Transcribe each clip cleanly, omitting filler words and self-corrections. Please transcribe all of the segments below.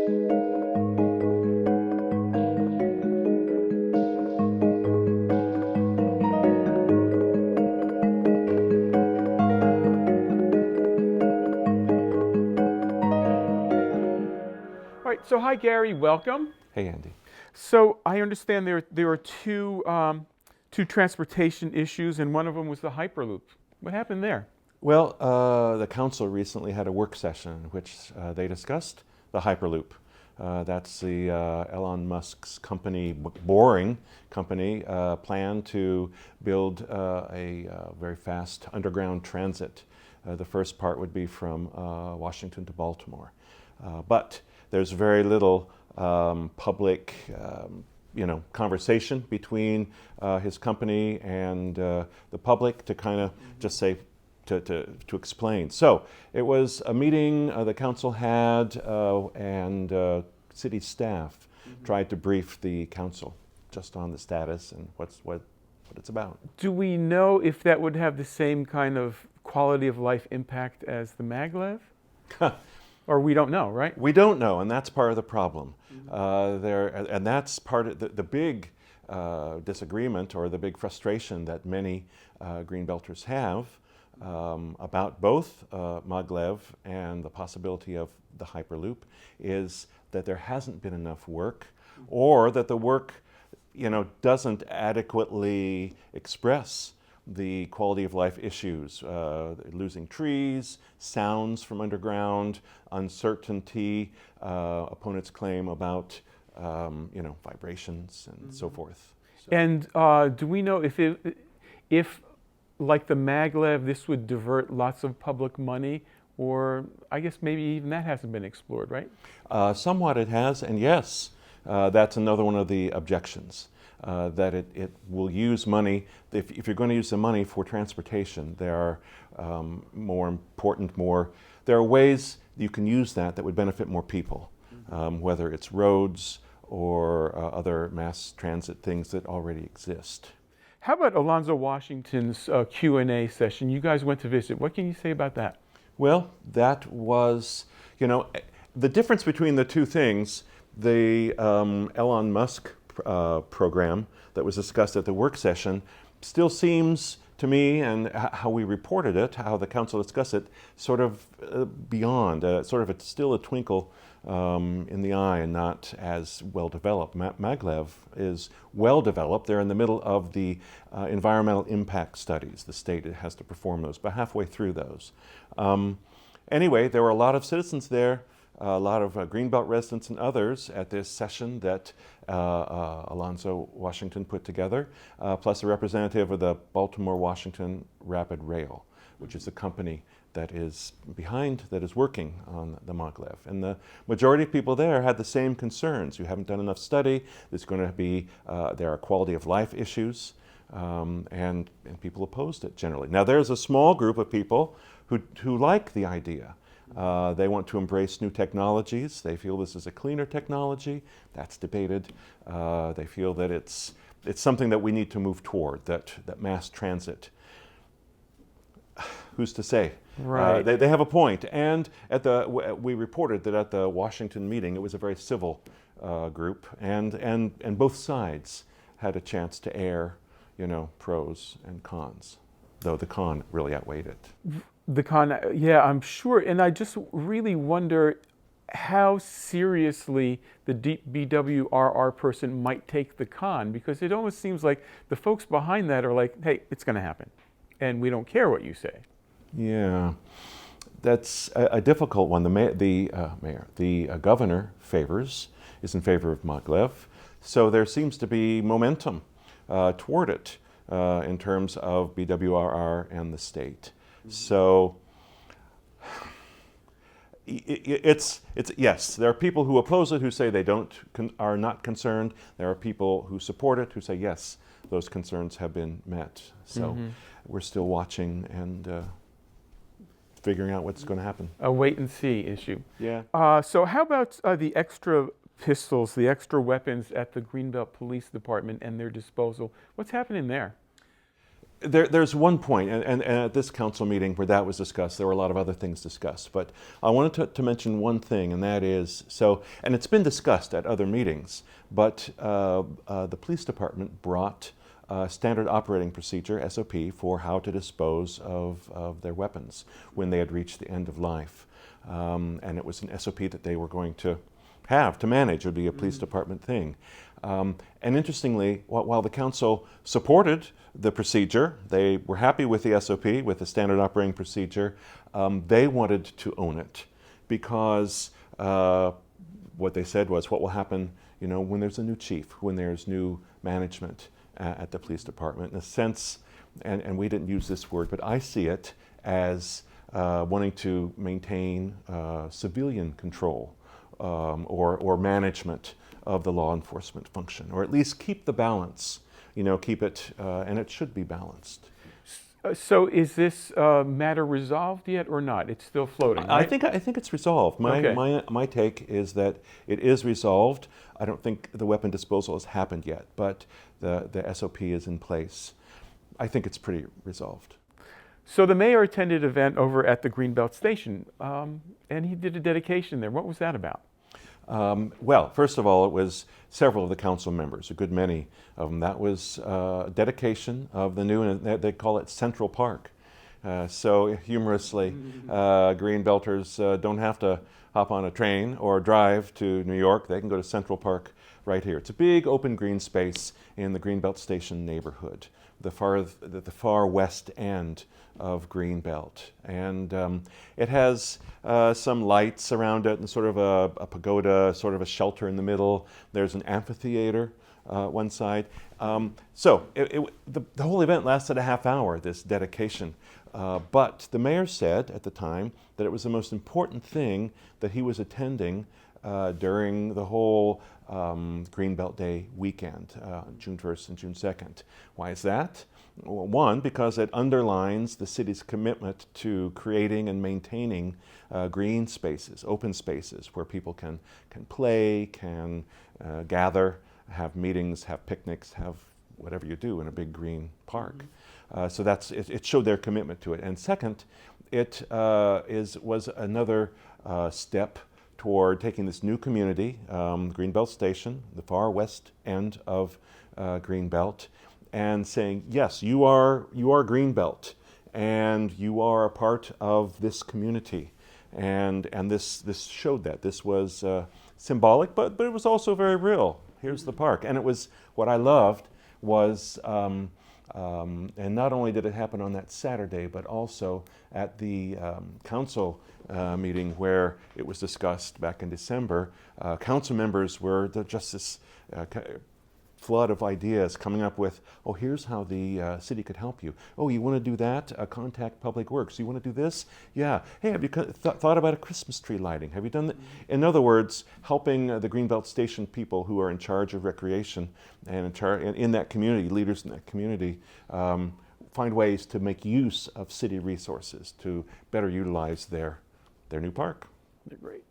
All right, so hi Gary, welcome. Hey, Andy. So I understand there are two transportation issues, and one of them was the Hyperloop. What happened there? Well, the council recently had a work session in which they discussed the Hyperloop. That's the Elon Musk's company, Boring company, plan to build a very fast underground transit. The first part would be from Washington to Baltimore. But there's very little public conversation between his company and the public to kind of just say, to explain. So it was a meeting the council had and city staff tried to brief the council just on the status and what it's about. Do we know if that would have the same kind of quality of life impact as the MAGLEV? Or we don't know, right? We don't know, and that's part of the problem. And that's part of the big disagreement or the big frustration that many Greenbelters have about both MAGLEV and the possibility of the Hyperloop is that there hasn't been enough work, or that the work, doesn't adequately express the quality of life issues, losing trees, sounds from underground, uncertainty, opponents claim about vibrations and so forth. So. And do we know if like the MAGLEV, this would divert lots of public money, or I guess maybe even that hasn't been explored, right? Somewhat it has, and yes, that's another one of the objections. That it will use money. If you're going to use the money for transportation, there are there are ways you can use that would benefit more people, whether it's roads or other mass transit things that already exist. How about Alonzo Washington's Q&A session? You guys went to visit. What can you say about that? Well, that was, the difference between the two things, the Elon Musk program that was discussed at the work session still seems to me, and how we reported it, how the council discussed it, sort of beyond, it's still a twinkle in the eye and not as well developed. MAGLEV is well developed. They're in the middle of the environmental impact studies. The state has to perform those, but halfway through those. Anyway, there were a lot of citizens there, a lot of Greenbelt residents and others at this session that Alonzo Washington put together, plus a representative of the Baltimore-Washington Rapid Rail, which is a company that is working on the MAGLEV. And the majority of people there had the same concerns. You haven't done enough study. There's going to be, there are quality of life issues, and people opposed it generally. Now there's a small group of people who like the idea. They want to embrace new technologies. They feel this is a cleaner technology. That's debated. They feel that it's something that we need to move toward, that mass transit. Who's to say? Right. They have a point. And we reported that at the Washington meeting, it was a very civil group, and both sides had a chance to air, pros and cons, though the con really outweighed it. The con, yeah, I'm sure. And I just really wonder how seriously the BWRR person might take the con, because it almost seems like the folks behind that are like, hey, it's going to happen, and we don't care what you say. Yeah, that's a difficult one. The governor is in favor of MAGLEV, so there seems to be momentum toward it in terms of BWRR and the state. So it's yes, there are people who oppose it who say they are not concerned. There are people who support it who say yes, those concerns have been met. So we're still watching and figuring out what's going to happen. A wait and see issue. Yeah. So how about the extra pistols, the extra weapons at the Greenbelt Police Department and their disposal? What's happening there? There's one point, and at this council meeting where that was discussed, there were a lot of other things discussed. But I wanted to mention one thing, and that is, and it's been discussed at other meetings, but the police department brought standard operating procedure, SOP, for how to dispose of their weapons when they had reached the end of life. And it was an SOP that they were going to have to manage. It would be a police department thing. And interestingly, while the council supported the procedure, they were happy with the SOP, with the standard operating procedure, they wanted to own it because what they said was, what will happen, when there's a new chief, when there's new management at the police department? In a sense, and we didn't use this word, but I see it as wanting to maintain civilian control or management of the law enforcement function, or at least keep the balance, keep it, and it should be balanced. So is this matter resolved yet or not? It's still floating, right? I think it's resolved. My take is that it is resolved. I don't think the weapon disposal has happened yet, but the SOP is in place. I think it's pretty resolved. So the mayor attended an event over at the Greenbelt Station, and he did a dedication there. What was that about? Well, first of all, it was several of the council members, a good many of them. That was a dedication of the new, and they call it Central Park. So humorously, Greenbelters don't have to hop on a train or drive to New York. They can go to Central Park right here. It's a big open green space in the Greenbelt Station neighborhood, the far west end of Greenbelt. And it has some lights around it and sort of a pagoda, sort of a shelter in the middle. There's an amphitheater one side. So the whole event lasted a half hour, this dedication. But the mayor said at the time that it was the most important thing that he was attending during the whole Greenbelt Day weekend, June 1st and June 2nd. Why is that? Well, one, because it underlines the city's commitment to creating and maintaining green spaces, open spaces where people can play, can gather, have meetings, have picnics, have whatever you do in a big green park. So it showed their commitment to it. And second, it was another step toward taking this new community, Greenbelt Station, the far west end of Greenbelt, and saying, yes, you are Greenbelt, and you are a part of this community. And this showed that. This was symbolic, but it was also very real. Here's the park. And it was, what I loved was, and not only did it happen on that Saturday, but also at the council meeting where it was discussed back in December, council members were just this flood of ideas coming up with, oh, here's how the city could help you. Oh, you want to do that? Contact Public Works. You want to do this? Yeah. Hey, have you thought about a Christmas tree lighting? Have you done that? In other words, helping the Greenbelt Station people who are in charge of recreation and in that community, leaders in that community, find ways to make use of city resources to better utilize their new park. They're great.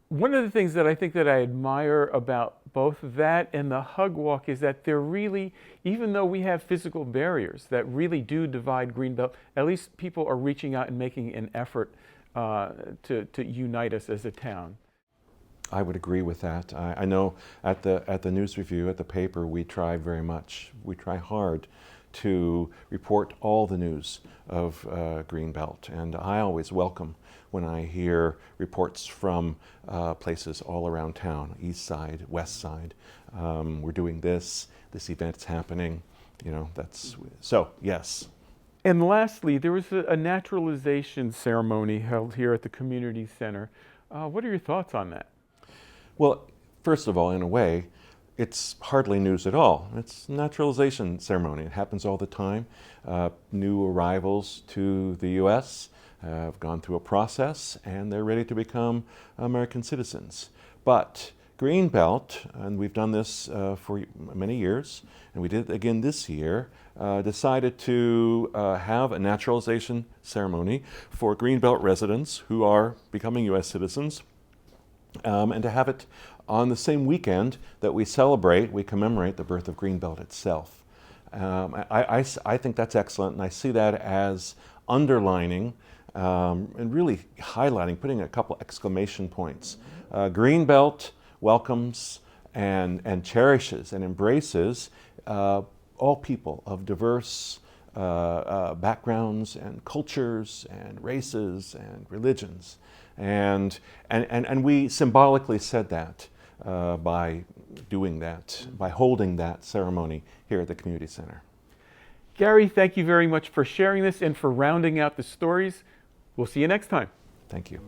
One of the things that I think that I admire about both that and the hug walk is that they're really, even though we have physical barriers that really do divide Greenbelt, at least people are reaching out and making an effort to unite us as a town. I would agree with that. I know at the news review, at the paper, we try very much. We try hard to report all the news of Greenbelt, and I always welcome when I hear reports from places all around town, east side, west side. We're doing this event's happening, so yes. And lastly, there was a naturalization ceremony held here at the community center. What are your thoughts on that? Well, first of all, in a way, it's hardly news at all. It's a naturalization ceremony. It happens all the time. New arrivals to the U.S. Have gone through a process, and they're ready to become American citizens. But Greenbelt, and we've done this for many years, and we did it again this year, decided to have a naturalization ceremony for Greenbelt residents who are becoming U.S. citizens, and to have it on the same weekend that we commemorate the birth of Greenbelt itself. I think that's excellent, and I see that as underlining and really highlighting, putting a couple exclamation points. Greenbelt welcomes and cherishes and embraces all people of diverse backgrounds and cultures and races and religions. And we symbolically said that by doing that, by holding that ceremony here at the Community Center. Gary, thank you very much for sharing this and for rounding out the stories. We'll see you next time. Thank you.